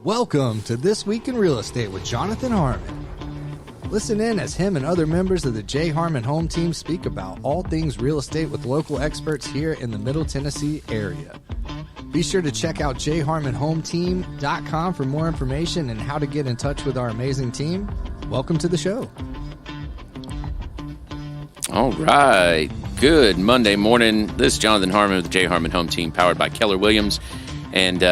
Welcome to This Week in Real Estate with Jonathan Harmon. Listen in as him and other members of the J Harmon Home Team speak about all things real estate with local experts here in the Middle Tennessee area. Be sure to check out jharmonhometeam.com for more information and how to get in touch with our amazing team. Welcome to the show. All right. Good Monday morning. This is Jonathan Harmon with the J Harmon Home Team, powered by Keller Williams. And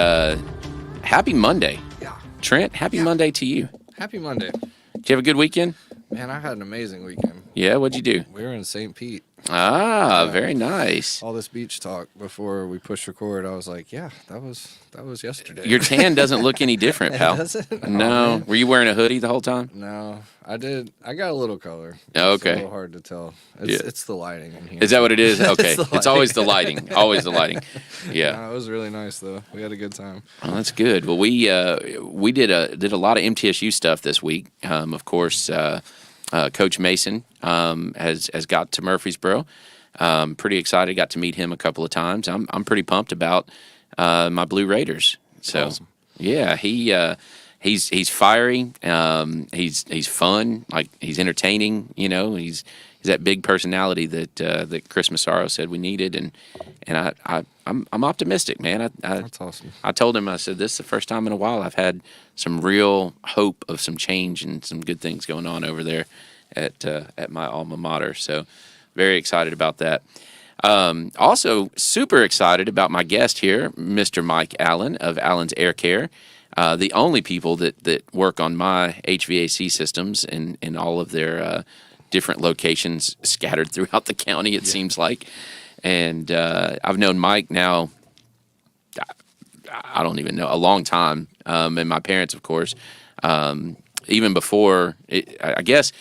happy Monday. Yeah. Trent, happy Monday to you. Happy Monday. Did you have a good weekend? Man, I had an amazing weekend. Yeah, what'd you do? We were in St. Pete. Very nice. All this beach talk before we push record, I was like, yeah, that was yesterday. Your tan doesn't look any different, pal. Does it? No. Oh, Were you wearing a hoodie the whole time? no, I did. I got a little color. Oh, It's okay. a little hard to tell. It's the lighting in here. Is that what it is? Okay. the It's always the lighting. Always the lighting. Yeah. No, it was really nice though. We had a good time. Well, that's good. Well, we did a lot of MTSU stuff this week. Of course, Coach Mason has got to Murfreesboro. Pretty excited. Got to meet him a couple of times. I'm pretty pumped about my Blue Raiders. So, Awesome. Yeah, he's fiery. He's fun. Like, he's entertaining. You know, he's that big personality that Chris Massaro said we needed, and I'm optimistic, man. That's awesome. I told him, I said, this is the first time in a while I've had some real hope of some change and some good things going on over there at my alma mater. So very excited about that. Also super excited about my guest here, Mr. Mike Allen of Allen's Air Care. The only people that work on my HVAC systems in all of their different locations scattered throughout the county, it seems like. And I've known Mike now, I don't even know, a long time. And my parents, of course, even before, I guess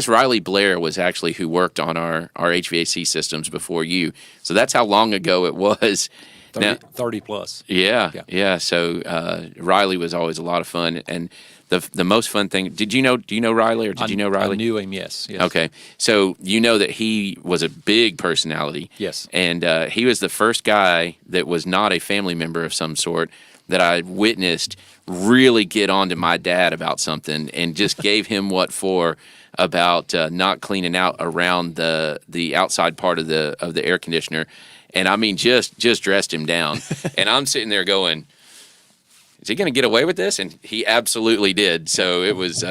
Riley Blair was actually who worked on our HVAC systems before you. So that's how long ago it was. 30 plus. Yeah. So Riley was always a lot of fun. And the most fun thing, do you know Riley, or did you know Riley? I knew him, yes. Okay. So you know that he was a big personality. Yes. And he was the first guy that was not a family member of some sort that I witnessed really get on to my dad about something and just gave him what for about not cleaning out around the outside part of the air conditioner. And I mean, just dressed him down. And I'm sitting there going, is he going to get away with this? And he absolutely did. So it was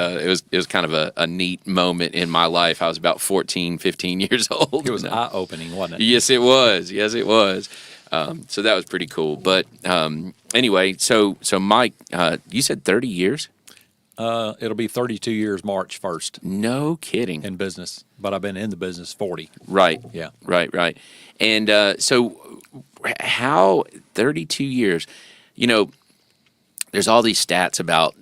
kind of a neat moment in my life. I was about 14, 15 years old. It was eye-opening, wasn't it? Yes, it was. So that was pretty cool. But anyway, so Mike, you said 30 years? It'll be 32 years March 1st No kidding. in business, but I've been in the business 40. Right. Yeah. Right. And so how 32 years, you know, there's all these stats about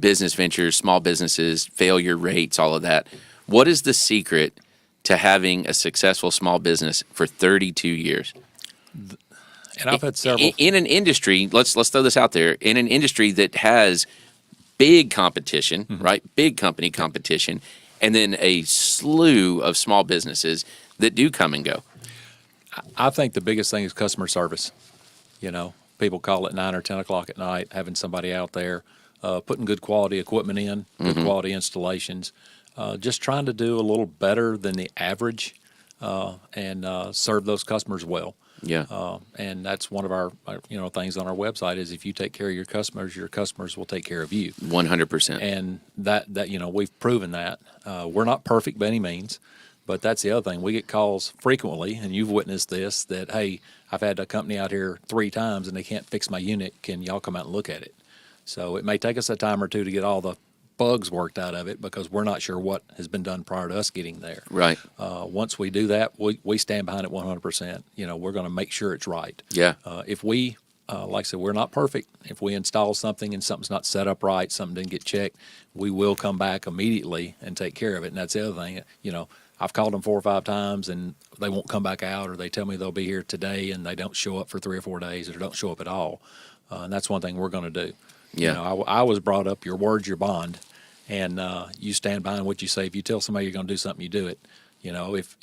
business ventures, small businesses, failure rates, all of that. What is the secret to having a successful small business for 32 years? And I've had several. In an industry, let's throw this out there, in an industry that has big competition, right? Big company competition, and then a slew of small businesses that do come and go. I think the biggest thing is customer service. You know, people call it 9 or 10 o'clock at night, having somebody out there, putting good quality equipment in, good quality installations, just trying to do a little better than the average and serve those customers well. Yeah. And that's one of our things on our website is if you take care of your customers will take care of you. 100%. And that we've proven that. We're not perfect by any means, but that's the other thing. We get calls frequently, and you've witnessed this, that, hey, I've had a company out here 3 times and they can't fix my unit. Can y'all come out and look at it? So it may take us a time or two to get all the bugs worked out of it because we're not sure what has been done prior to us getting there. Right. Once we do that, we stand behind it 100%. You know, we're going to make sure it's right. Yeah. If we, like I said, we're not perfect. If we install something and something's not set up right, something didn't get checked, we will come back immediately and take care of it. And that's the other thing. You know, I've called them 4 or 5 times and they won't come back out, or they tell me they'll be here today and they don't show up for 3 or 4 days, or don't show up at all. And that's one thing we're going to do. Yeah. You know, I was brought up, your word's your bond. And you stand behind what you say. If you tell somebody you're going to do something, you do it. You know, if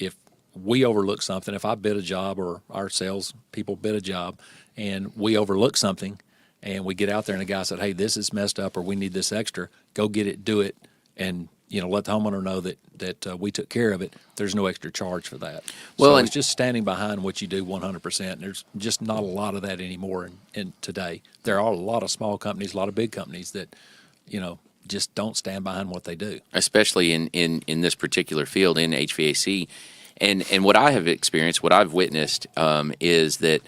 we overlook something, if I bid a job or our sales people bid a job and we overlook something and we get out there and the guy said, hey, this is messed up or we need this extra, go get it, do it, and let the homeowner know that we took care of it. There's no extra charge for that. Well, so and it's just standing behind what you do 100%. And there's just not a lot of that anymore in today. There are a lot of small companies, a lot of big companies that, just don't stand behind what they do. especially in this particular field in HVAC. And what I have experienced, what I've witnessed, is that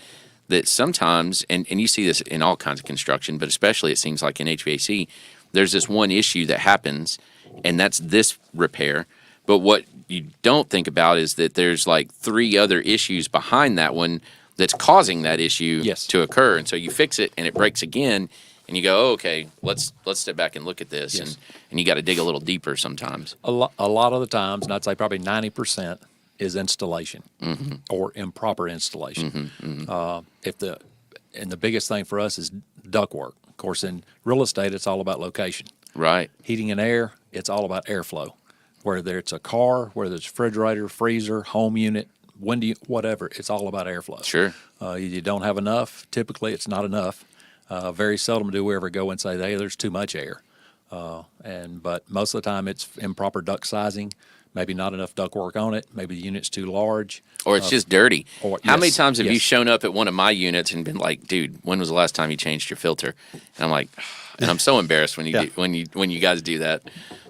sometimes, and you see this in all kinds of construction, but especially it seems like in HVAC, there's this one issue that happens, and that's this repair. But what you don't think about is that there's like 3 other issues behind that one that's causing that issue Yes. to occur. And so you fix it, and it breaks again, and you go, oh, okay, let's step back and look at this, Yes. and you got to dig a little deeper sometimes. A lot of the times, and I'd say probably 90%, is installation or improper installation. And the biggest thing for us is ductwork. Of course, in real estate, it's all about location. Right. Heating and air, it's all about airflow. Whether it's a car, whether it's refrigerator, freezer, home unit, window, whatever, it's all about airflow. Sure. You don't have enough. Typically, it's not enough. Very seldom do we ever go and say, hey, there's too much air. But most of the time, it's improper duct sizing, maybe not enough ductwork on it, maybe the unit's too large. Or it's just dirty. How many yes, times have you yes. shown up at one of my units and been like, "Dude, when was the last time you changed your filter?" And I'm like, and I'm so embarrassed when you Yeah. do, when you guys do that.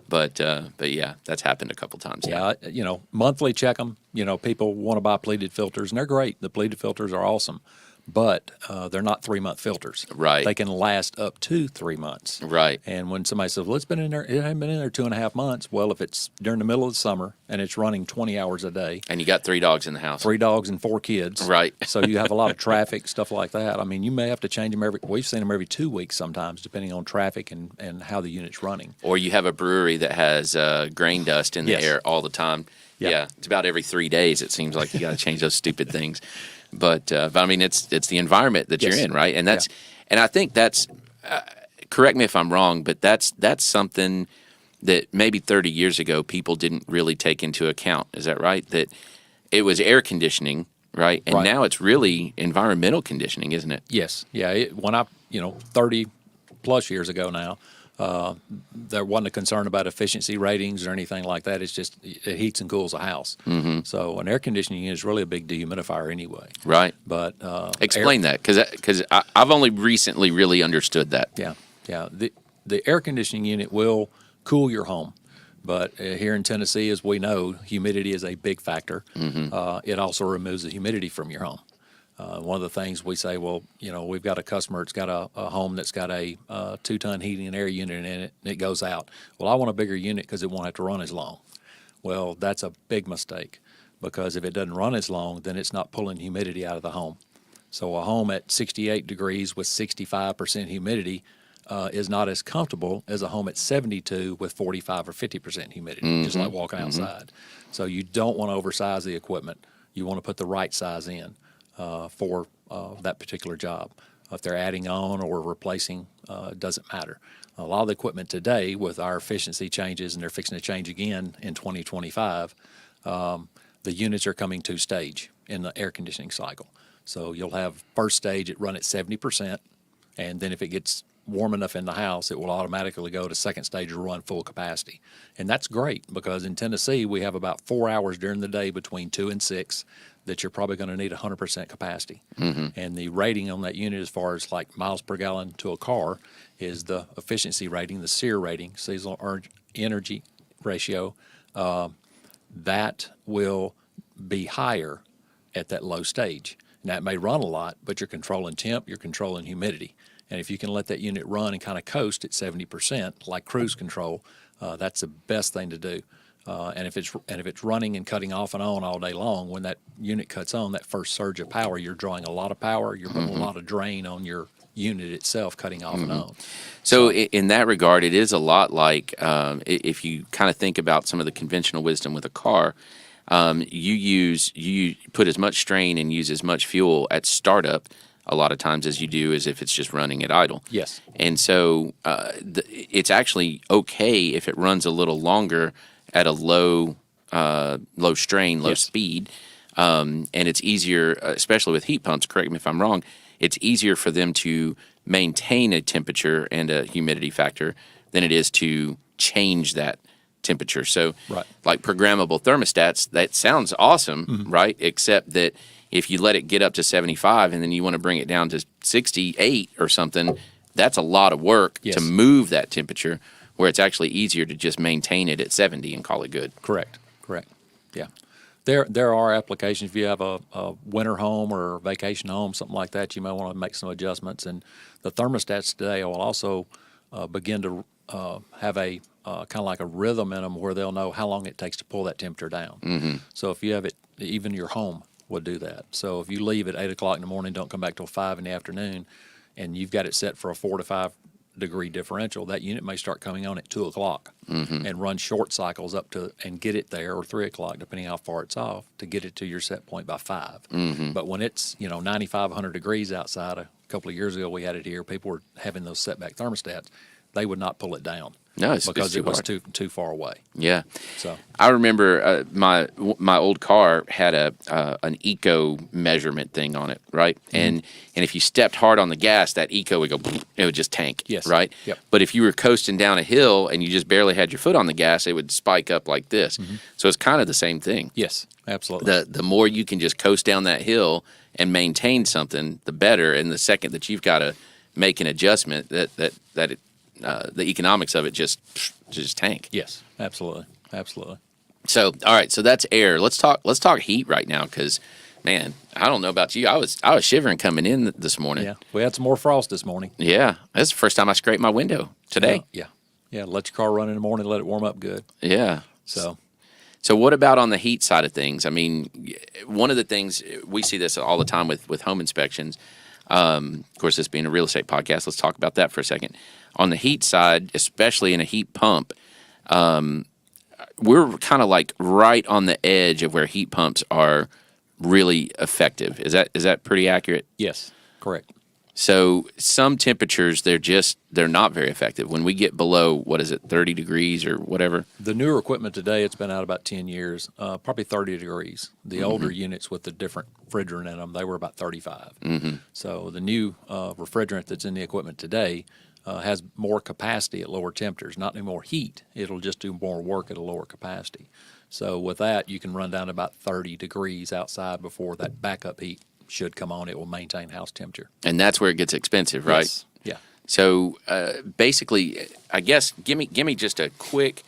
But yeah, that's happened a couple times. now. Yeah, monthly check them. People want to buy pleated filters, and they're great. The pleated filters are awesome, but they're not 3-month filters. Right. They can last up to 3 months. Right. And when somebody says, well, it's been in there, it hasn't been in there 2.5 months. Well, if it's during the middle of the summer and it's running 20 hours a day, And you got 3 dogs in the house. 3 dogs and 4 kids. Right. So you have a lot of traffic, stuff like that. I mean, you may have to change them we've seen them every 2 weeks sometimes, depending on traffic and how the unit's running. Or you have a brewery that has grain dust in the Yes. air all the time. Yeah. Yeah, it's about every 3 days. It seems like you got to change those stupid things. But I mean, it's the environment that Yes. you're in, right? And and I think that's correct me if I'm wrong, but that's something that maybe 30 years ago people didn't really take into account. Is that right? That it was air conditioning, right? And Right. now it's really environmental conditioning, isn't it? Yes. Yeah. When 30 plus years ago now, there wasn't a concern about efficiency ratings or anything like that. It's just it heats and cools a house. So an air conditioning unit is really a big dehumidifier anyway. Right. But Explain that, because I've only recently really understood that. Yeah. The air conditioning unit will cool your home. But here in Tennessee, as we know, humidity is a big factor. It also removes the humidity from your home. One of the things we say, well, we've got a customer that's got a home that's got a 2-ton heating and air unit in it, and it goes out. Well, I want a bigger unit because it won't have to run as long. Well, that's a big mistake, because if it doesn't run as long, then it's not pulling humidity out of the home. So a home at 68 degrees with 65% humidity is not as comfortable as a home at 72 with 45 or 50% humidity, just like walking outside. So you don't want to oversize the equipment. You want to put the right size in for that particular job. If they're adding on or replacing, it doesn't matter. A lot of the equipment today, with our efficiency changes, and they're fixing to change again in 2025, the units are coming 2-stage in the air conditioning cycle. So you'll have first stage, it run at 70%, and then if it gets warm enough in the house, it will automatically go to second stage and run full capacity. And that's great, because in Tennessee, we have about 4 hours during the day between 2 and 6 that you're probably going to need 100% capacity. And the rating on that unit, as far as like miles per gallon to a car, is the efficiency rating, the SEER rating, seasonal energy ratio. That will be higher at that low stage. Now, it may run a lot, but you're controlling temp, you're controlling humidity. And if you can let that unit run and kind of coast at 70%, like cruise control, that's the best thing to do. And if it's running and cutting off and on all day long, when that unit cuts on, that first surge of power, you're drawing a lot of power. You're putting a lot of drain on your unit itself, cutting off and on. So in that regard, it is a lot like if you kind of think about some of the conventional wisdom with a car. You put as much strain and use as much fuel at startup a lot of times as you do as if it's just running at idle. Yes. And so it's actually okay if it runs a little longer at a low strain, low Yes. speed, and it's easier, especially with heat pumps. Correct me if I'm wrong. it's easier for them to maintain a temperature and a humidity factor than it is to change that temperature. So, Right. like programmable thermostats, that sounds awesome, right? Except that if you let it get up to 75 and then you want to bring it down to 68 or something, that's a lot of work Yes. to move that temperature, where it's actually easier to just maintain it at 70 and call it good. Correct. Yeah. There are applications. If you have a winter home or a vacation home, something like that, you might want to make some adjustments. And the thermostats today will also begin to have a kind of like a rhythm in them where they'll know how long it takes to pull that temperature down. So if you have it, even your home would do that. So if you leave at 8 o'clock in the morning, don't come back till 5 in the afternoon, and you've got it set for a 4 to 5 degree differential, that unit may start coming on at 2 o'clock and run short cycles up to and get it there, or 3 o'clock, depending how far it's off, to get it to your set point by 5. But when it's 95, 100 degrees outside, a couple of years ago we had it here, people were having those setback thermostats, they would not pull it down. No, it's because too it was hard. too far away. Yeah. So I remember my old car had an eco measurement thing on it, right? And if you stepped hard on the gas, that eco would go, it would just tank, Yes. right? Yep. But if you were coasting down a hill and you just barely had your foot on the gas, it would spike up like this. So it's kind of the same thing. yes, absolutely. The more you can just coast down that hill and maintain something, the better. And the second that you've got to make an adjustment, the economics of it just tank. Yes, absolutely. So, all right, so that's air. Let's talk heat right now, because, man, I don't know about you. I was shivering coming in this morning. Yeah, we had some more frost this morning. Yeah, that's the first time I scraped my window today. Yeah. Let your car run in the morning, let it warm up good. Yeah. So what about on the heat side of things? I mean, one of the things, we see this all the time with home inspections. Of course, this being a real estate podcast, let's talk about that for a second. On the heat side, especially in a heat pump, we're kind of like right on the edge of where heat pumps are really effective. Is that pretty accurate? yes, correct. So some temperatures, they're not very effective. When we get below, 30 degrees or whatever? The newer equipment today, it's been out about 10 years, probably 30 degrees. The older units with the different refrigerant in them, they were about 35. So the new refrigerant that's in the equipment today has more capacity at lower temperatures, not any more heat. It'll just do more work at a lower capacity. So with that, you can run down to about 30 degrees outside before that backup heat should come on. It will maintain house temperature. And that's where it gets expensive, right? Yes. Yeah. So basically, I guess give me just a quick,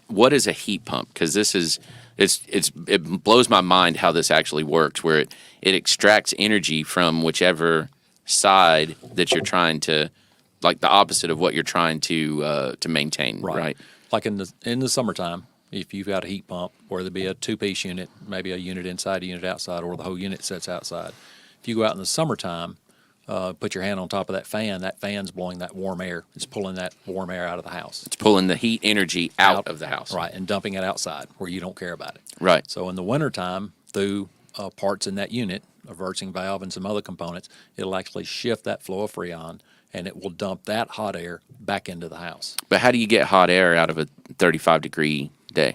what is a heat pump? Because it blows my mind how this actually works, where it extracts energy from whichever side that you're trying to, like the opposite of what you're trying to maintain, right? Like in the summertime, if you've got a heat pump, whether it be a two-piece unit, maybe a unit inside, a unit outside, or the whole unit sits outside. If you go out in the summertime, put your hand on top of that fan's blowing that warm air. It's pulling that warm air out of the house. It's pulling the heat energy out of the house. Right, and dumping it outside where you don't care about it. Right. So in the wintertime, through parts in that unit, a reversing valve and some other components, it'll actually shift that flow of Freon, and it will dump that hot air back into the house. But how do you get hot air out of a 35-degree day?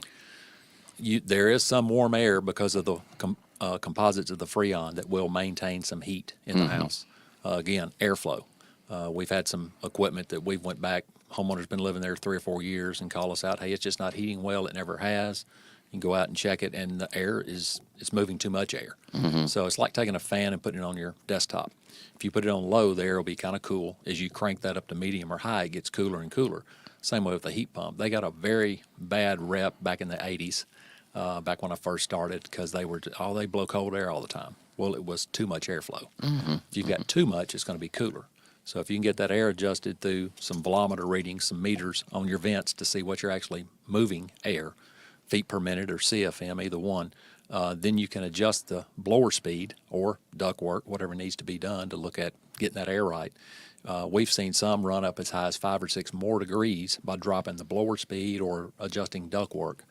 There is some warm air because of the composites of the Freon that will maintain some heat in the house. Again, airflow. We've had some equipment that we've went back, homeowners been living there 3 or 4 years and call us out, hey, it's just not heating well, it never has. You can go out and check it, and the air it's moving too much air. So it's like taking a fan and putting it on your desktop. If you put it on low, the air will be kind of cool. As you crank that up to medium or high, it gets cooler and cooler. Same way with the heat pump. They got a very bad rep back in the 80s, back when I first started, because they blow cold air all the time. Well, it was too much airflow. If you've got too much, it's going to be cooler. So if you can get that air adjusted through some volumeter readings, some meters on your vents to see what you're actually moving air, feet per minute or CFM, either one, then you can adjust the blower speed or duct work, whatever needs to be done to look at getting that air right. We've seen some run up as high as 5 or 6 more degrees by dropping the blower speed or adjusting duct work.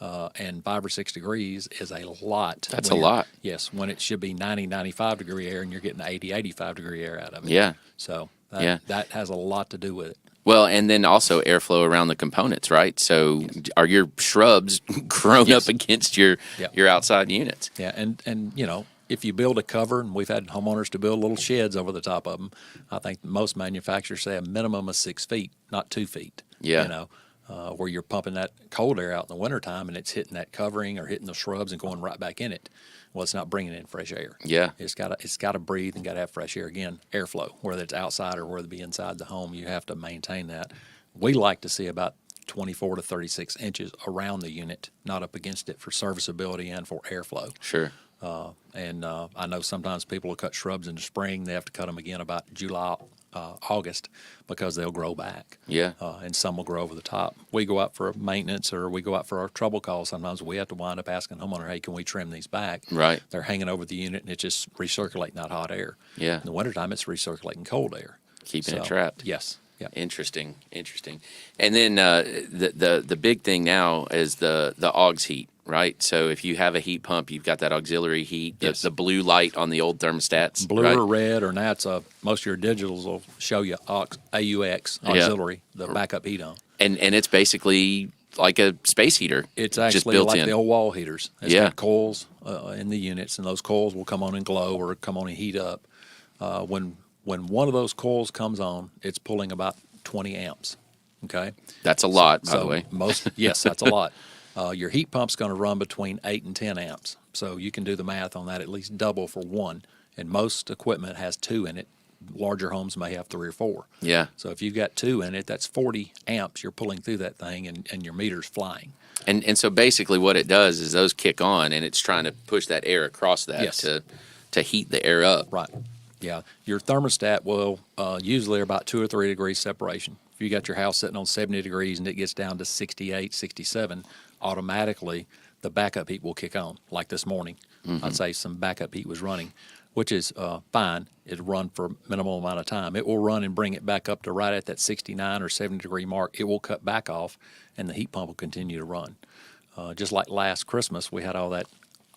And 5 or 6 degrees is a lot. That's a lot. Yes, when it should be 90, 95 degree air and you're getting 80, 85 degree air out of it. Yeah. So Yeah. that has a lot to do with it. Well, and then also airflow around the components, right? So are your shrubs grown up against your outside units? Yeah, and if you build a cover, and we've had homeowners to build little sheds over the top of them, I think most manufacturers say a minimum of 6 feet, not 2 feet. Yeah. You know, where you're pumping that cold air out in the wintertime and it's hitting that covering or hitting the shrubs and going right back in it. Well, it's not bringing in fresh air. Yeah. It's got to breathe and got to have fresh air. Again, airflow, whether it's outside or whether it be inside the home, you have to maintain that. We like to see about 24 to 36 inches around the unit, not up against it, for serviceability and for airflow. Sure. I know sometimes people will cut shrubs in the spring. They have to cut them again about July, August, because they'll grow back. Yeah. And some will grow over the top. We go out for maintenance or we go out for our trouble calls. Sometimes we have to wind up asking the homeowner, hey, can we trim these back? Right. They're hanging over the unit and it's just recirculating that hot air. Yeah. In the wintertime, it's recirculating cold air. Keeping it trapped. Yes. Yeah. Interesting. And then the big thing now is the AUX heat, right? So if you have a heat pump, you've got that auxiliary heat, Yes. the blue light on the old thermostats. Blue right? or red, or now it's most of your digitals will show you AUX, auxiliary, the backup heat on. And it's basically like a space heater. It's just actually built like in. the old wall heaters. It's Yeah. got coils in the units, and those coils will come on and glow or come on and heat up. When one of those coils comes on, it's pulling about 20 amps. Okay, That's a lot, by the way. Yes, that's a lot. Your heat pump's going to run between 8 and 10 amps, so you can do the math on that. At least double for one, and most equipment has 2 in it. Larger homes may have 3 or 4. Yeah. So if you've got 2 in it, that's 40 amps you're pulling through that thing, and your meter's flying. And so basically what it does is those kick on, and it's trying to push that air across that Yes. to heat the air up. Right. Yeah. Your thermostat will usually about 2 or 3 degrees separation. If you got your house sitting on 70 degrees and it gets down to 68, 67, automatically the backup heat will kick on. Like this morning, I'd say some backup heat was running, which is fine. It'll run for a minimal amount of time. It will run and bring it back up to right at that 69 or 70 degree mark. It will cut back off, and the heat pump will continue to run. Just like last Christmas, we had all that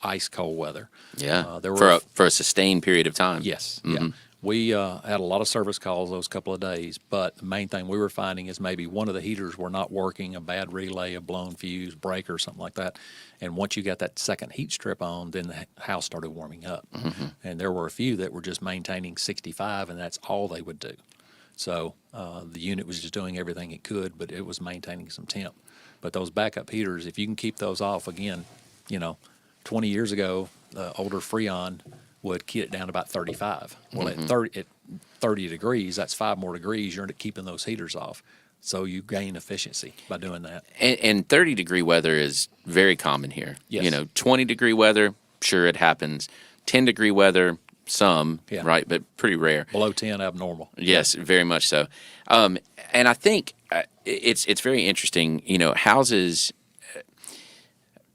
ice cold weather. Yeah. There were for a sustained period of time. Yes. Yeah. We had a lot of service calls those couple of days, but the main thing we were finding is maybe one of the heaters were not working, a bad relay, a blown fuse, breaker, something like that. And once you got that second heat strip on, then the house started warming up. And there were a few that were just maintaining 65, and that's all they would do. So the unit was just doing everything it could, but it was maintaining some temp. But those backup heaters, if you can keep those off, again, 20 years ago, the older Freon would get it down to about 35. Well, at 30 degrees, that's 5 more degrees. You're keeping those heaters off. So you gain efficiency by doing that. And 30-degree weather is very common here. Yes. 20-degree weather, sure, it happens. 10-degree weather, some, Yeah. right, but pretty rare. Below 10, abnormal. Yes, very much so. And I think it's very interesting. Houses,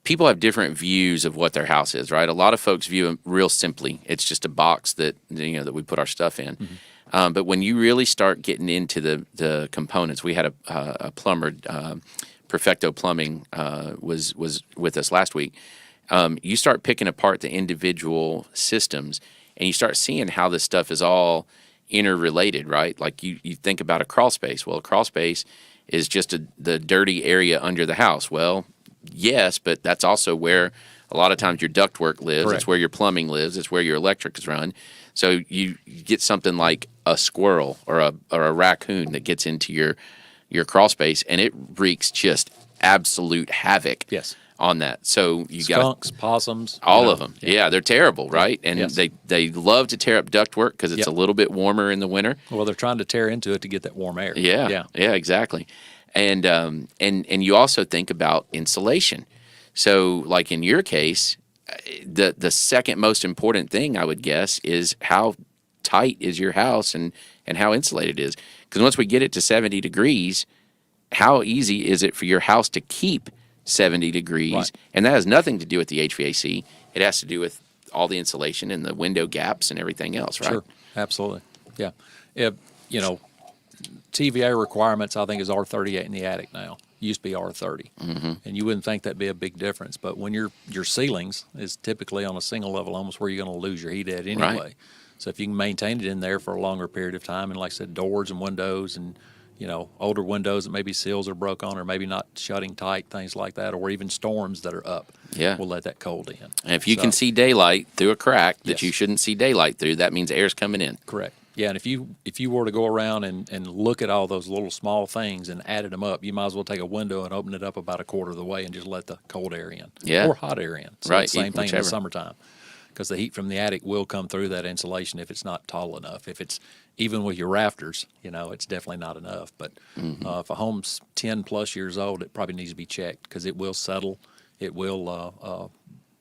people have different views of what their house is, right? A lot of folks view it real simply. It's just a box that that we put our stuff in. But when you really start getting into the components, we had a plumber, Perfecto Plumbing, was with us last week. You start picking apart the individual systems, and you start seeing how this stuff is all interrelated, right? Like you think about a crawl space. Well, a crawl space is just the dirty area under the house. Well, yes, but that's also where a lot of times your ductwork lives. Correct. It's where your plumbing lives. It's where your electric is run. So you get something like a squirrel or a raccoon that gets into your crawl space, and it wreaks just absolute havoc. Yes. On that. So you got Skunks, possums. all of them. Yeah, they're terrible, right? And Yes. they love to tear up ductwork because it's Yep. a little bit warmer in the winter. Well, they're trying to tear into it to get that warm air. Yeah, exactly. And you also think about insulation. So, like in your case, the second most important thing I would guess is how tight is your house and how insulated it is. Because once we get it to 70 degrees, how easy is it for your house to keep 70 degrees? Right. And that has nothing to do with the HVAC. It has to do with all the insulation and the window gaps and everything else, right? Sure, absolutely. Yeah. If, TVA requirements, I think, is R38 in the attic now. Used to be R30. And you wouldn't think that'd be a big difference. But when your ceilings is typically on a single level, almost where you're going to lose your heat at anyway. Right. So if you can maintain it in there for a longer period of time, and like I said, doors and windows and older windows that maybe seals are broke on or maybe not shutting tight, things like that, or even storms that are up. Yeah. We'll let that cold in. And if you can see daylight through a crack that Yes. you shouldn't see daylight through, that means air's coming in. Correct. Yeah, and if you were to go around and look at all those little small things and added them up, you might as well take a window and open it up about a quarter of the way and just let the cold air in. Yeah. Or hot air in. So Right, it's the same thing in whichever. the summertime. Because the heat from the attic will come through that insulation if it's not tall enough. If it's even with your rafters, it's definitely not enough. But if a home's 10 plus years old, it probably needs to be checked because it will settle. It will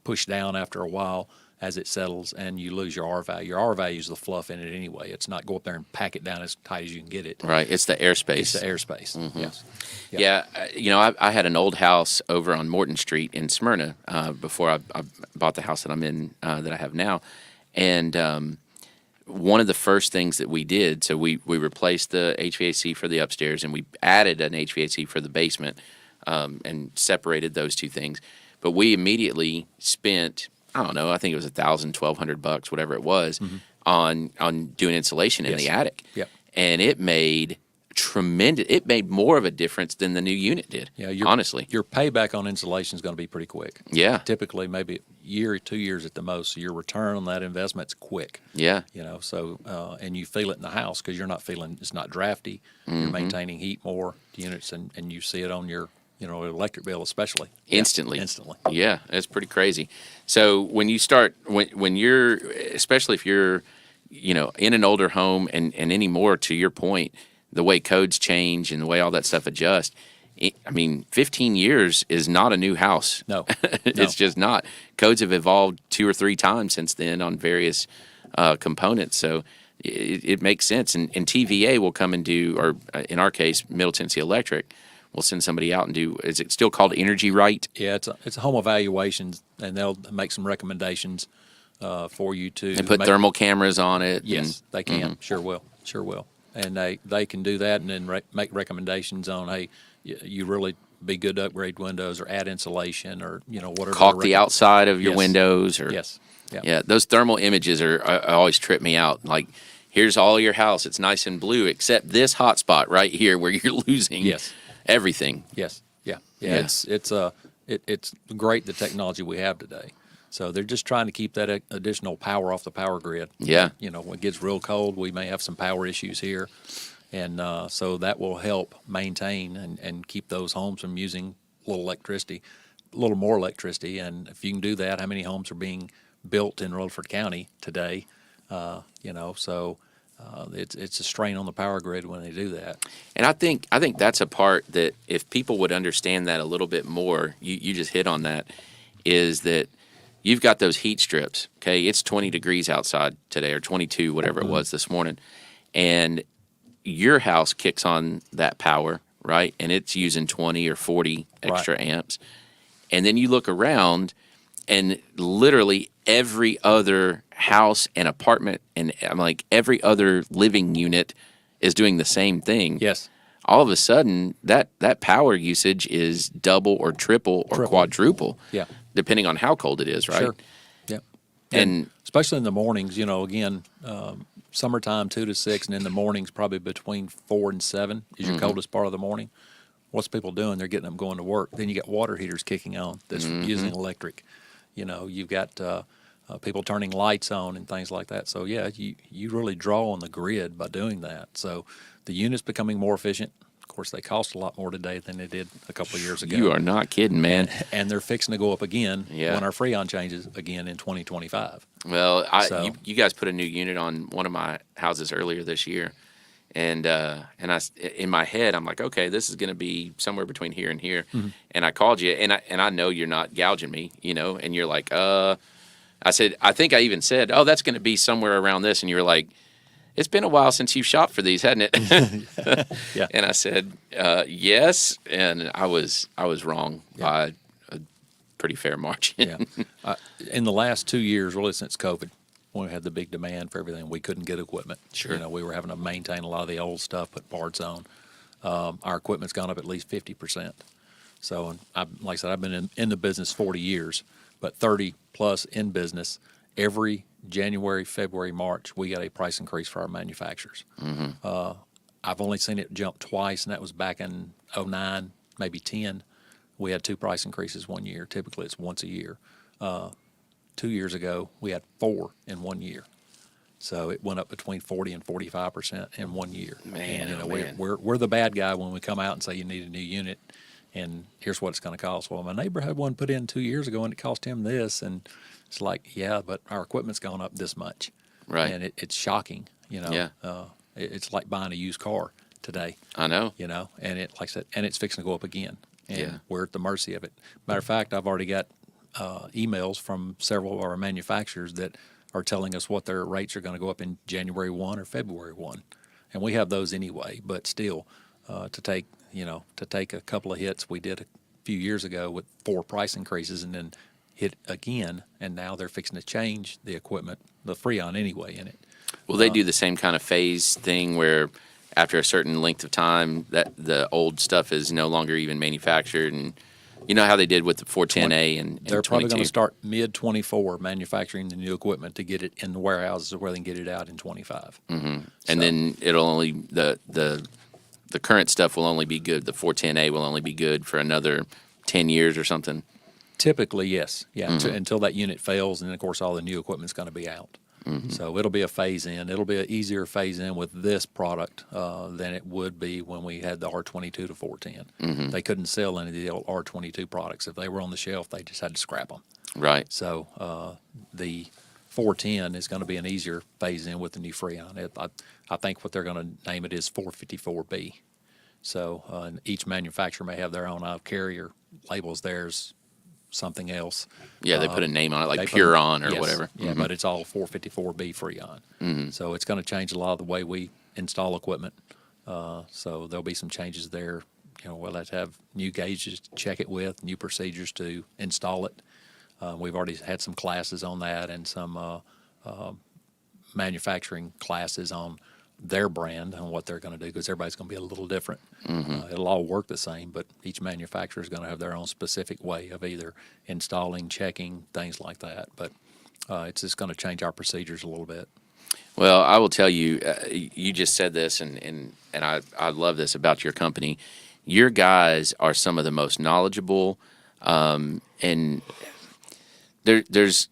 push down after a while as it settles, and you lose your R value. Your R value is the fluff in it anyway. It's not go up there and pack it down as tight as you can get it. Right. It's the airspace. It's the airspace. Yes. Yeah, I had an old house over on Morton Street in Smyrna before I bought the house that I'm in, that I have now. And one of the first things that we did, so we replaced the HVAC for the upstairs, and we added an HVAC for the basement, and separated those two things. But we immediately spent, I don't know, I think it was $1,000, $1,200, whatever it was, on doing insulation in the attic. Yep. And it made it made more of a difference than the new unit did. Yeah, honestly. Your payback on insulation is going to be pretty quick. Yeah. Typically, maybe a year or 2 years at the most. So your return on that investment's quick. Yeah. So and you feel it in the house because you're not feeling it's not drafty. You're maintaining heat more units, and you see it on your electric bill especially. Instantly. Yeah, instantly. Yeah, it's pretty crazy. So when you start, when you're, especially if you're, in an older home and anymore, to your point, the way codes change and the way all that stuff adjusts, 15 years is not a new house. No. It's just not. Codes have evolved 2 or 3 times since then on various components. So it makes sense. And TVA will come and do, or in our case, Middle Tennessee Electric, we'll send somebody out and do, is it still called Energy Right? Yeah, it's a home evaluation, and they'll make some recommendations for you to. And put thermal cameras on it. Yes, they can. Sure will. And they can do that and then make recommendations on, hey, you really be good to upgrade windows or add insulation or, whatever. Caulk the outside of your Yes. windows. Or Yes. Yeah, those thermal images always trip me out. Like, here's all your house. It's nice and blue, except this hot spot right here where you're losing everything. Yes. Yeah. Yeah. It's great the technology we have today. So they're just trying to keep that additional power off the power grid. Yeah. When it gets real cold, we may have some power issues here. And so that will help maintain and keep those homes from using a little more electricity. And if you can do that, how many homes are being built in Rutherford County today? It's a strain on the power grid when they do that. And I think that's a part that if people would understand that a little bit more, you just hit on that, is that you've got those heat strips, okay? It's 20 degrees outside today, or 22, whatever it was this morning. And your house kicks on that power, right? And it's using 20 or 40 extra amps. And then you look around, and literally every other house and apartment and every other living unit is doing the same thing. Yes. All of a sudden, that power usage is double or triple or quadruple. Yeah. Depending on how cold it is, right? Sure. Yeah. And especially in the mornings, again, summertime 2 to 6, and in the mornings probably between 4 and 7 is your coldest part of the morning. What's people doing? They're getting up going to work. Then you got water heaters kicking on that's using electric. You've got people turning lights on and things like that. So yeah, you really draw on the grid by doing that. So the unit's becoming more efficient. Of course, they cost a lot more today than they did a couple of years ago. you are not kidding, man. And they're fixing to go up again Yeah. when our Freon changes again in 2025. Well, So- you guys put a new unit on one of my houses earlier this year, and I in my head I'm like, okay, this is going to be somewhere between here and here, and I called you, and I know you're not gouging me, and you're like, I said, I think I even said, oh, that's going to be somewhere around this, and you were like, it's been a while since you've shopped for these, hadn't it? Yeah. And I said, yes, and I was wrong by a pretty fair margin. Yeah. In the last 2 years, really since COVID, when we had the big demand for everything, we couldn't get equipment. Sure. We were having to maintain a lot of the old stuff, put parts on. Our equipment's gone up at least 50%. So, like I said, I've been in the business 40 years, but 30 plus in business. Every January, February, March, we got a price increase for our manufacturers. I've only seen it jump twice, and that was back in '09, maybe 10. We had 2 price increases one year. Typically, it's once a year. 2 years ago, we had 4 in 1 year. So it went up between 40 and 45% in 1 year. Man, and, man. we're the bad guy when we come out and say you need a new unit, and here's what it's going to cost. Well, my neighbor had one put in 2 years ago, and it cost him this, and it's like, yeah, but our equipment's gone up this much. Right. And it's shocking, Yeah. It's like buying a used car today, I know. and it, like I said, and it's fixing to go up again. And Yeah. we're at the mercy of it. Matter of fact, I've already got emails from several of our manufacturers that are telling us what their rates are going to go up in January 1 or February 1. And we have those anyway, but still, to take a couple of hits we did a few years ago with 4 price increases and then hit again, and now they're fixing to change the equipment, the Freon anyway in it. Will they do the same kind of phase thing where after a certain length of time that the old stuff is no longer even manufactured, and you know how they did with the 410A and They're probably 22? going to start mid-24 manufacturing the new equipment to get it in the warehouses where they can get it out in 25. Mm-hmm. And then it'll only the current stuff will only be good. The 410A will only be good for another 10 years or something. Typically, yes. Yeah, until that unit fails, and then, of course, all the new equipment's going to be out. So it'll be a phase-in. It'll be an easier phase-in with this product than it would be when we had the R22 to 410. They couldn't sell any of the old R22 products. If they were on the shelf, they just had to scrap them. Right. So the 410 is going to be an easier phase-in with the new Freon. I think what they're going to name it is 454B. So and each manufacturer may have their own carrier labels theirs something else. Yeah, they put a name on it, like Puron or whatever. Yeah, but it's all 454B Freon. So it's going to change a lot of the way we install equipment. So there'll be some changes there. We'll have to have new gauges to check it with, new procedures to install it. We've already had some classes on that and some manufacturing classes on their brand and what they're going to do, because everybody's going to be a little different. It'll all work the same, but each manufacturer is going to have their own specific way of either installing, checking, things like that. But it's just going to change our procedures a little bit. Well, I will tell you, you just said this, and I love this about your company. Your guys are some of the most knowledgeable, and there's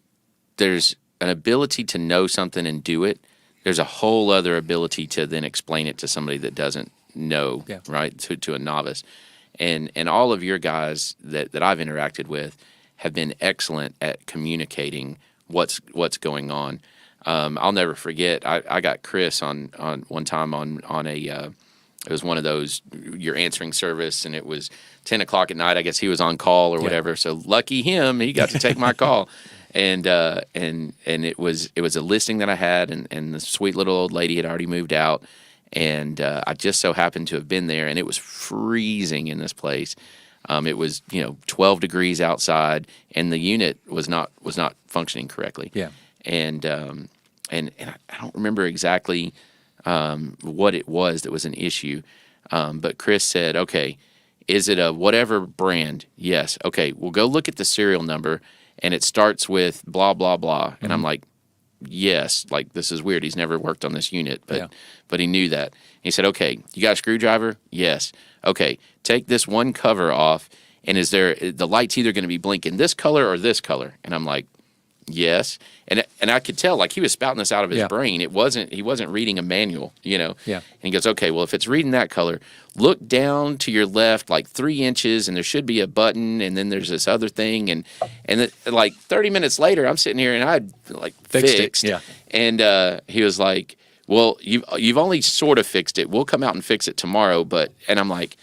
an ability to know something and do it. There's a whole other ability to then explain it to somebody that doesn't know, right, to a novice. And all of your guys that I've interacted with have been excellent at communicating what's going on. I'll never forget, I got Chris on one time on a it was one of those, your answering service, and it was 10 o'clock at night. I guess he was on call or whatever. So lucky him, he got to take my call. And it was a listing that I had, and the sweet little old lady had already moved out, and I just so happened to have been there, and it was freezing in this place. It was 12 degrees outside, and the unit was not functioning correctly. Yeah. And I don't remember exactly what it was that was an issue, but Chris said, "Okay, is it a whatever brand?" Yes. Okay, we'll go look at the serial number. And it starts with blah, blah, blah. And I'm like, yes, like this is weird. He's never worked on this unit, but he knew that. He said, okay, you got a screwdriver? Yes. Okay, take this one cover off, and is there, the light's either going to be blinking this color or this color? And I'm like, yes. And I could tell, like, he was spouting this out of his brain. He wasn't reading a manual, Yeah. And he goes, okay, well, if it's reading that color, look down to your left like 3 inches, and there should be a button, and then there's this other thing, and like 30 minutes later, I'm sitting here and I'd like fixed. Yeah. And he was like, well, you've only sort of fixed it. We'll come out and fix it tomorrow. And I'm like,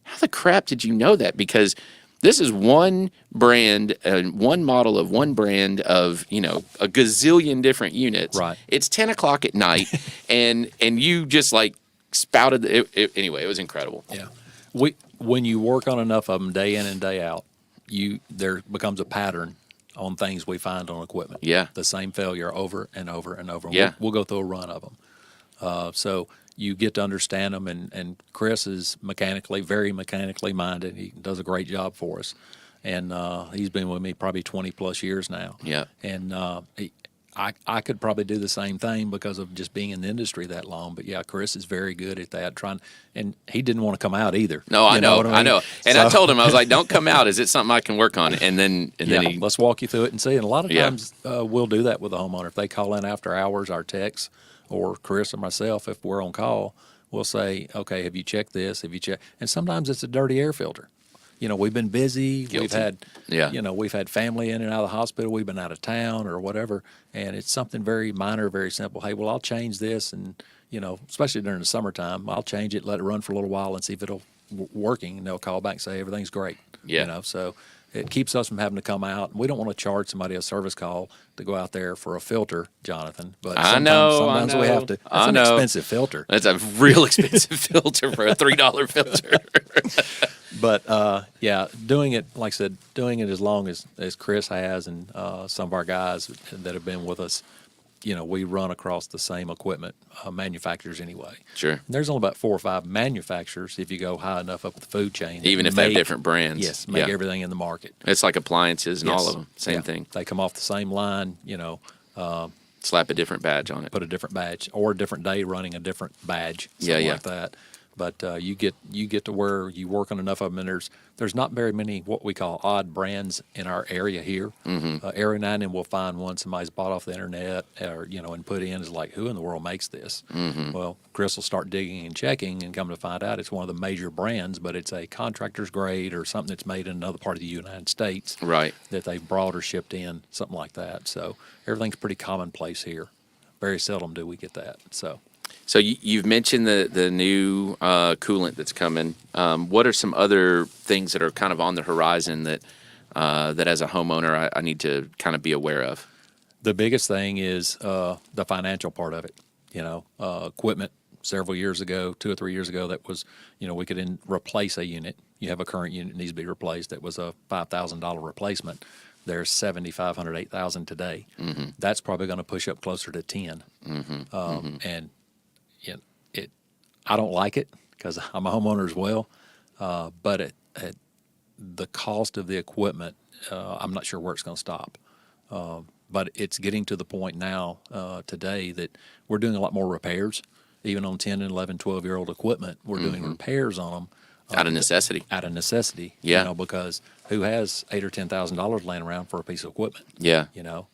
how the crap did you know that? Because this is one brand, one model of one brand of, a gazillion different units. Right. It's 10 o'clock at night, and you just like spouted it. Anyway, it was incredible. Yeah. When you work on enough of them day in and day out, there becomes a pattern on things we find on equipment. Yeah. The same failure over and over and over. Yeah. We'll go through a run of them. So you get to understand them, and Chris is very mechanically minded. He does a great job for us, and he's been with me probably 20 plus years now. Yeah. And I could probably do the same thing because of just being in the industry that long. But yeah, Chris is very good at that. And he didn't want to come out either. No, I know, what I know. And I told him, I was like, "Don't come out. Is it something I can work on?" And then let's walk you through it and see. And a lot of Yeah. times we'll do that with a homeowner. If they call in after hours, our techs or Chris or myself, if we're on call, we'll say, "Okay, have you checked this? Have you checked?" And sometimes it's a dirty air filter. We've been busy. Guilty. We've had, Yeah. we've had family in and out of the hospital. We've been out of town or whatever, and it's something very minor, very simple. Hey, well, I'll change this, and especially during the summertime, I'll change it, let it run for a little while, and see if it'll working. And they'll call back and say everything's great. Yeah. So it keeps us from having to come out. And we don't want to charge somebody a service call to go out there for a filter, Jonathan. But sometimes we have to. It's an expensive filter. That's a real expensive filter for a $3 filter. But doing it, like I said, doing it as long as Chris has and some of our guys that have been with us, we run across the same equipment manufacturers anyway. Sure. And there's only about 4 or 5 manufacturers if you go high enough up the food chain. Even if they have different brands. Yes, make everything in the market. It's like appliances and Yes. all of them. Same thing. They come off the same line, Slap a different badge on it. put a different badge or a different day running a different badge, Yeah, something yeah. like that. But you get to where you work on enough of them, and there's not very many what we call odd brands in our area here. Mm-hmm. Every now and then we'll find one somebody's bought off the internet or and put in is like, who in the world makes this? Mm-hmm. Well, Chris will start digging and checking and come to find out it's one of the major brands, but it's a contractor's grade or something that's made in another part of the United States. Right. That they've brought or shipped in, something like that. So everything's pretty commonplace here. Very seldom do we get that. So you've mentioned the new coolant that's coming. What are some other things that are kind of on the horizon that as a homeowner I need to kind of be aware of? The biggest thing is the financial part of it. Equipment several years ago, 2 or 3 years ago, that was, we could replace a unit. You have a current unit that needs to be replaced. That was a $5,000 replacement. There's $7,500, $8,000 today. Mm-hmm. That's probably going to push up closer to 10. Mm-hmm. And I don't like it because I'm a homeowner as well. But the cost of the equipment, I'm not sure where it's going to stop. But it's getting to the point now today that we're doing a lot more repairs, even on 10 and 11, 12-year-old equipment. We're doing repairs on them. Out of necessity. Out of necessity. Yeah. Because who has $8,000 or $10,000 laying around for a piece of equipment? Yeah.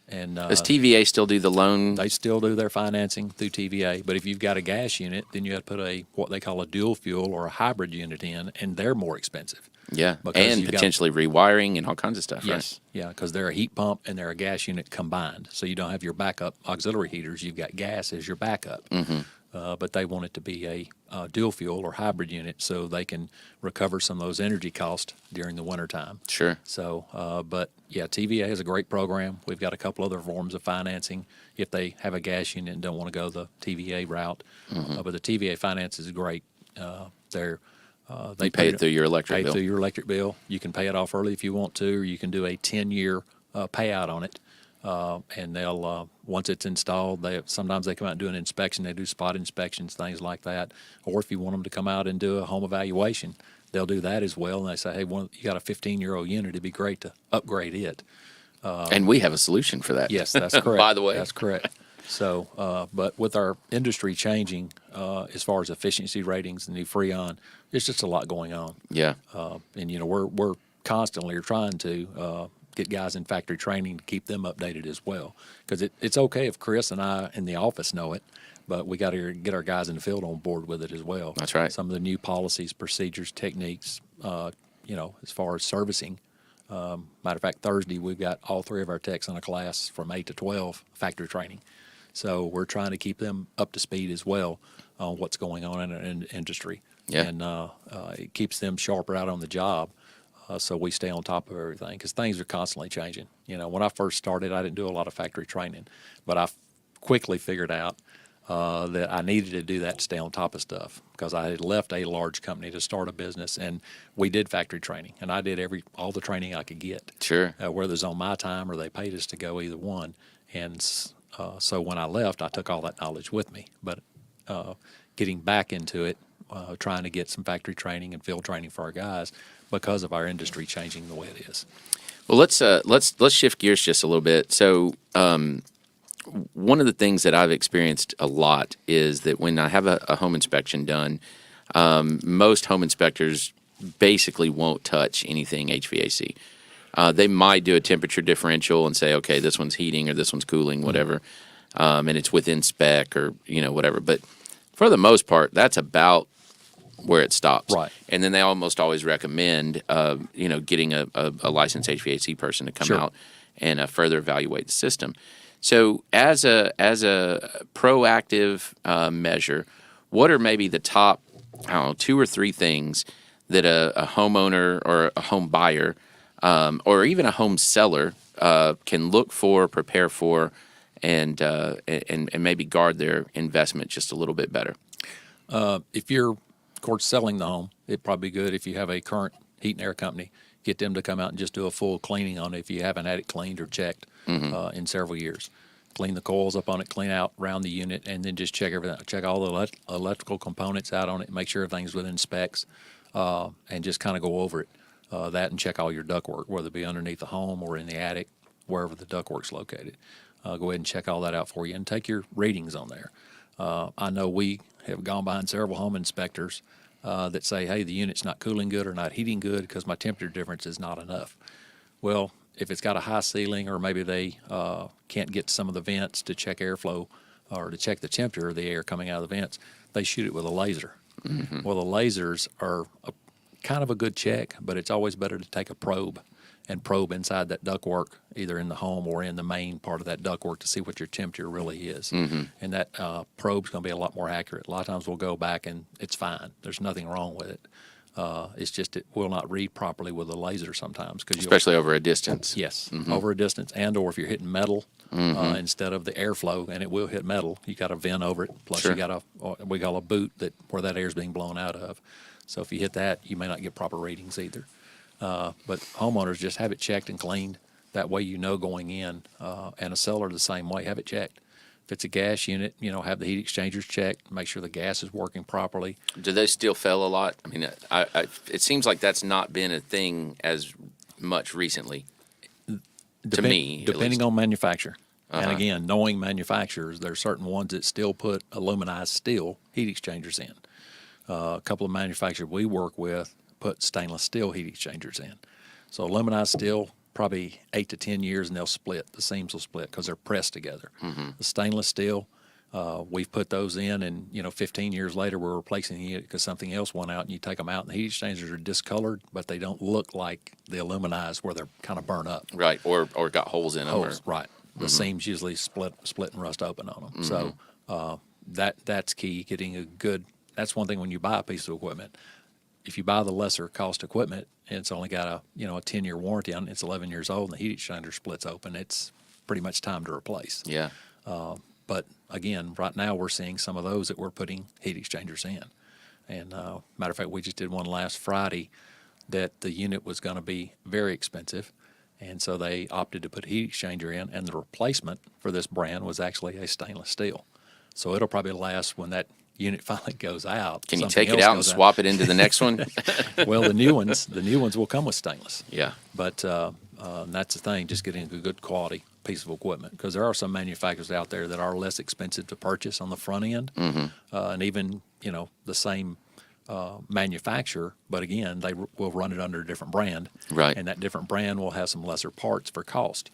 And does TVA still do the loan? They still do their financing through TVA, but if you've got a gas unit, then you have to put what they call a dual fuel or a hybrid unit in, and they're more expensive. Yeah, Because and potentially rewiring and all kinds of stuff, Yes, yeah, because they're a heat pump and they're a gas unit combined. So you don't have your backup auxiliary heaters; you've got gas as your backup. Mm-hmm. But they want it to be a dual fuel or hybrid unit so they can recover some of those energy costs during the wintertime. Sure. So, but yeah, TVA has a great program. We've got a couple other forms of financing if they have a gas unit and don't want to go the TVA route. Mm-hmm. But the TVA finance is great. They You pay it through your electric bill. Through your electric bill. You can pay it off early if you want to, or you can do a 10-year payout on it. And they'll once it's installed, sometimes they come out and do an inspection. They do spot inspections, things like that. Or if you want them to come out and do a home evaluation, they'll do that as well. And they say, hey, you got a 15-year-old unit. It'd be great to upgrade it. And we have a solution for that. Yes, that's correct. By the way. That's correct. So, but with our industry changing as far as efficiency ratings, the new Freon, there's just a lot going on. Yeah. And we're constantly trying to get guys in factory training to keep them updated as well. Because it's okay if Chris and I in the office know it, but we got to get our guys in the field on board with it as well. That's right. Some of the new policies, procedures, techniques, as far as servicing. Matter of fact, Thursday we've got all 3 of our techs in a class from 8 to 12 factory training. So we're trying to keep them up to speed as well on what's going on in our industry. Yeah. And it keeps them sharper out on the job. So we stay on top of everything because things are constantly changing. When I first started, I didn't do a lot of factory training, but I quickly figured out that I needed to do that to stay on top of stuff because I had left a large company to start a business, and we did factory training, and I did all the training I could get. Sure. Whether it's on my time or they paid us to go, either one. And so when I left, I took all that knowledge with me. But getting back into it, trying to get some factory training and field training for our guys because of our industry changing the way it is. Well, let's shift gears just a little bit. So, one of the things that I've experienced a lot is that when I have a home inspection done, most home inspectors basically won't touch anything HVAC. They might do a temperature differential and say, okay, this one's heating or this one's cooling, whatever, and it's within spec or whatever. But for the most part, that's about where it stops. Right. And then they almost always recommend, getting a licensed HVAC person to come Sure. out and further evaluate the system. So as a proactive measure, what are maybe the top, 2 or 3 things that a homeowner or a home buyer or even a home seller can look for, prepare for, and maybe guard their investment just a little bit better? If you're, of course, selling the home, it'd probably be good if you have a current heat and air company, get them to come out and just do a full cleaning on it if you haven't had it cleaned or checked in several years. Clean the coils up on it, clean out around the unit, and then just check everything. Check all the electrical components out on it, make sure everything's within specs, and just kind of go over it. That and check all your ductwork, whether it be underneath the home or in the attic, wherever the ductwork's located. Go ahead and check all that out for you and take your readings on there. I know we have gone behind several home inspectors that say, hey, the unit's not cooling good or not heating good because my temperature difference is not enough. Well, if it's got a high ceiling or maybe they can't get some of the vents to check airflow or to check the temperature of the air coming out of the vents, they shoot it with a laser. Well, the lasers are kind of a good check, but it's always better to take a probe and probe inside that ductwork, either in the home or in the main part of that ductwork to see what your temperature really is. And that probe's going to be a lot more accurate. A lot of times we'll go back and it's fine. There's nothing wrong with it. It's just it will not read properly with a laser sometimes. Especially over a distance. Yes, over a distance, and or if you're hitting metal instead of the airflow, and it will hit metal, you got a vent over it. Plus Sure. you got we call a boot where that air is being blown out of. So if you hit that, you may not get proper readings either. But homeowners just have it checked and cleaned. That way you know going in, and a seller the same way, have it checked. If it's a gas unit, have the heat exchangers checked, make sure the gas is working properly. Do they still fail a lot? I mean, it seems like that's not been a thing as much recently, to me. Depending on manufacturer. And again, knowing manufacturers, there are certain ones that still put aluminized steel heat exchangers in. A couple of manufacturers we work with put stainless steel heat exchangers in. So aluminized steel, probably 8 to 10 years, and they'll split. The seams will split because they're pressed together. The stainless steel, we've put those in, and 15 years later we're replacing it because something else went out, and you take them out, and the heat exchangers are discolored, but they don't look like the aluminized where they're kind of burnt up. Right, or got holes in them. Holes, right. The seams usually split and rust open on them. So that's key, getting a good. That's one thing when you buy a piece of equipment. If you buy the lesser cost equipment and it's only got a 10-year warranty on it, it's 11 years old, and the heat exchanger splits open, it's pretty much time to replace. Yeah. But again, right now we're seeing some of those that we're putting heat exchangers in. And matter of fact, we just did one last Friday that the unit was going to be very expensive, and so they opted to put a heat exchanger in, and the replacement for this brand was actually a stainless steel. So it'll probably last when that unit finally goes out. Can you take it out and swap it into the next one? Well, the new ones will come with stainless. Yeah. But that's the thing, just getting a good quality piece of equipment, because there are some manufacturers out there that are less expensive to purchase on the front end, and even the same manufacturer, but again they will run it under a different brand, Right. And that different brand will have some lesser parts for cost.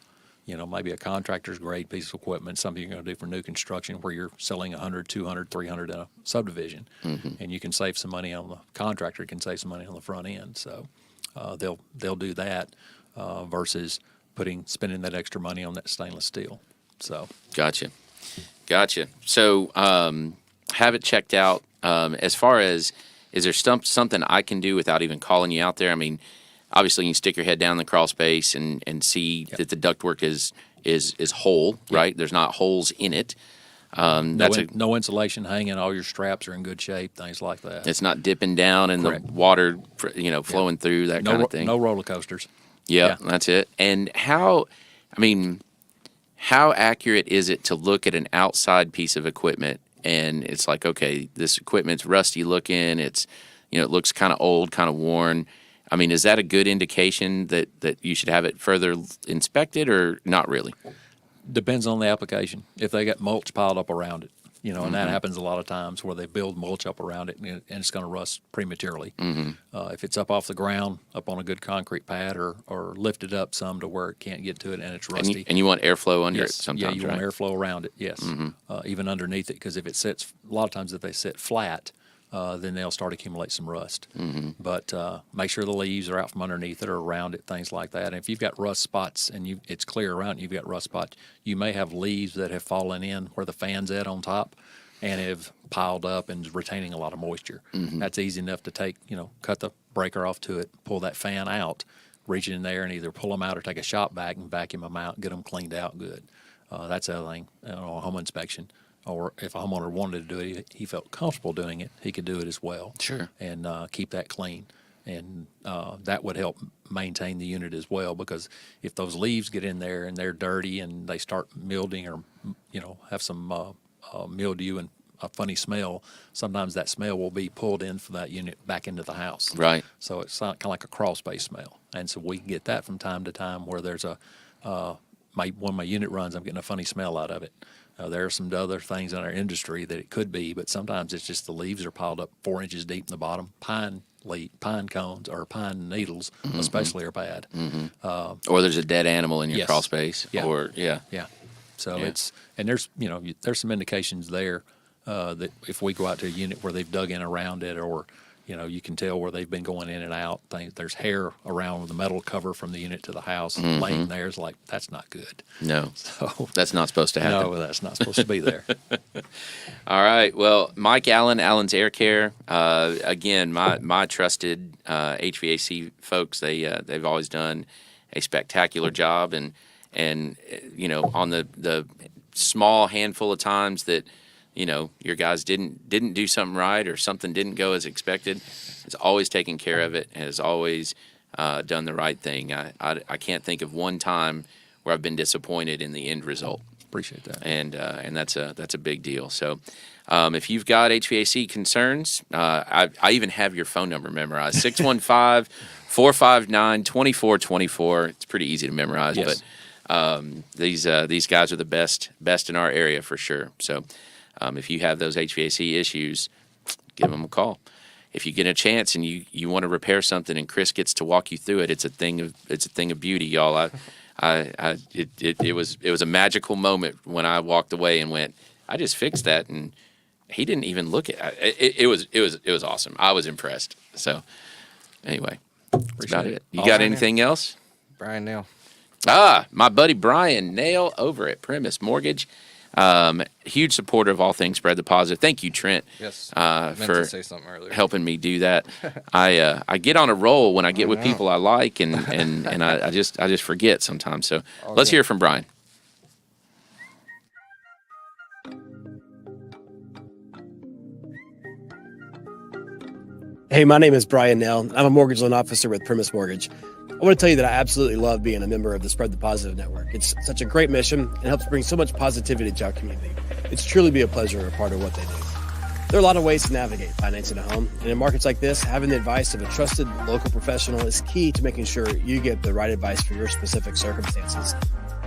Maybe a contractor's grade piece of equipment, something you're going to do for new construction where you're selling 100, 200, 300 in a subdivision, and you can save some money on the contractor, can save some money on the front end. So they'll do that versus spending that extra money on that stainless steel. So Gotcha. So have it checked out. As far as, is there something I can do without even calling you out there? I mean, obviously you can stick your head down in the crawl space and see that the ductwork is whole, right? There's not holes in it. No insulation hanging, all your straps are in good shape, things like that. It's not dipping down and Correct. the water, flowing through, that kind of thing. No roller coasters. Yep, yeah, that's it. And how accurate is it to look at an outside piece of equipment and it's like, okay, this equipment's rusty looking, it's, it looks kind of old, kind of worn. I mean, is that a good indication that you should have it further inspected or not really? Depends on the application. If they got mulch piled up around it, and that happens a lot of times where they build mulch up around it and it's going to rust prematurely. If it's up off the ground, up on a good concrete pad or lifted up some to where it can't get to it and it's rusty. And you want airflow under it Yes, sometimes, you right? want airflow around it, yes. Even underneath it, because if it sits, a lot of times if they sit flat, then they'll start to accumulate some rust. But make sure the leaves are out from underneath it or around it, things like that. And if you've got rust spots and it's clear around and you've got rust spots, you may have leaves that have fallen in where the fan's at on top and have piled up and is retaining a lot of moisture. That's easy enough to take, cut the breaker off to it, pull that fan out, reach in there and either pull them out or take a shop vac and vacuum them out and get them cleaned out good. That's the other thing, a home inspection. Or if a homeowner wanted to do it, he felt comfortable doing it, he could do it as well. Sure. And keep that clean. And that would help maintain the unit as well, because if those leaves get in there and they're dirty and they start mildewing or, have some mildew and a funny smell, sometimes that smell will be pulled in from that unit back into the house. Right. So it's kind of like a crawl space smell. And so we can get that from time to time where there's when my unit runs, I'm getting a funny smell out of it. There are some other things in our industry that it could be, but sometimes it's just the leaves are piled up 4 inches deep in the bottom. Pine cones or pine needles, especially, are bad. Or there's a dead animal in your Yes. crawl space. Yeah. Or So Yeah. there's some indications there that if we go out to a unit where they've dug in around it, or you can tell where they've been going in and out. There's hair around the metal cover from the unit to the house laying there. It's like, that's not good. No, So that's not supposed to happen. no, that's not supposed to be there. All right. Well, Mike Allen, Allen's Air Care. Again, my trusted HVAC folks. They've always done a spectacular job, and on the small handful of times that your guys didn't do something right or something didn't go as expected, has always taken care of it, has always done the right thing. I can't think of one time where I've been disappointed in the end result. Appreciate that. And that's a big deal. So if you've got HVAC concerns, I even have your phone number memorized, 615-459-2424. It's pretty easy to memorize, Yes. but these guys are the best in our area for sure. So if you have those HVAC issues, give them a call. If you get a chance and you want to repair something and Chris gets to walk you through it, it's a thing of beauty, y'all. It was a magical moment when I walked away and went, I just fixed that, and he didn't even look at it. It was awesome. I was impressed. So anyway, that's about it. You got anything else? Bryan Nale. My buddy Bryan Nale over at Primis Mortgage. Huge supporter of all things Spread the Positive. Thank you, Trent. Yes. For to say something earlier. helping me do that. I get on a roll when I get with people I like, and I just forget sometimes. So let's hear from Bryan. Hey, my name is Bryan Nale. I'm a mortgage loan officer with Primis Mortgage. I want to tell you that I absolutely love being a member of the Spread the Positive Network. It's such a great mission and helps bring so much positivity to our community. It's truly be a pleasure and a part of what they do. There are a lot of ways to navigate financing a home, and in markets like this, having the advice of a trusted local professional is key to making sure you get the right advice for your specific circumstances.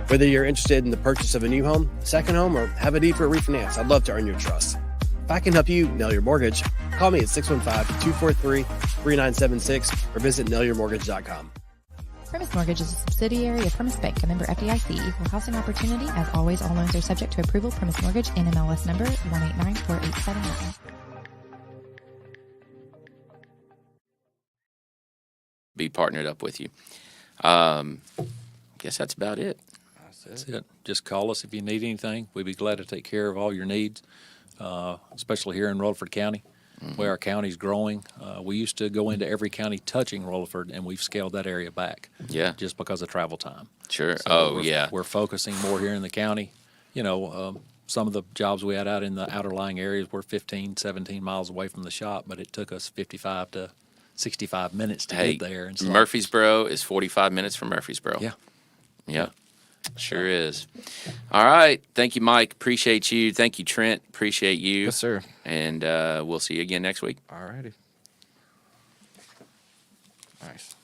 Whether you're interested in the purchase of a new home, second home, or have a need for a refinance, I'd love to earn your trust. If I can help you nail your mortgage, call me at 615-243-3976 or visit nailyourmortgage.com. Primis Mortgage is a subsidiary of Primis Bank, a member FDIC, equal housing opportunity. As always, all loans are subject to approval. Primis Mortgage, NMLS number 1894879. Be partnered up with you. Guess that's about it. That's it. Just call us if you need anything. We'd be glad to take care of all your needs, especially here in Rutherford County, where our county's growing. We used to go into every county touching Rutherford, and we've scaled that area back. Yeah. Just because of travel time. Sure. So we're focusing more here in the county. Some of the jobs we had out in the outer lying areas were 15, 17 miles away from the shop, but it took us 55 to 65 minutes to get there. And Murfreesboro is 45 minutes from Murfreesboro. Yeah. Sure is. All right. Thank you, Mike. Appreciate you. Thank you, Trent. Appreciate you. Yes, sir. And we'll see you again next week. All righty. Nice.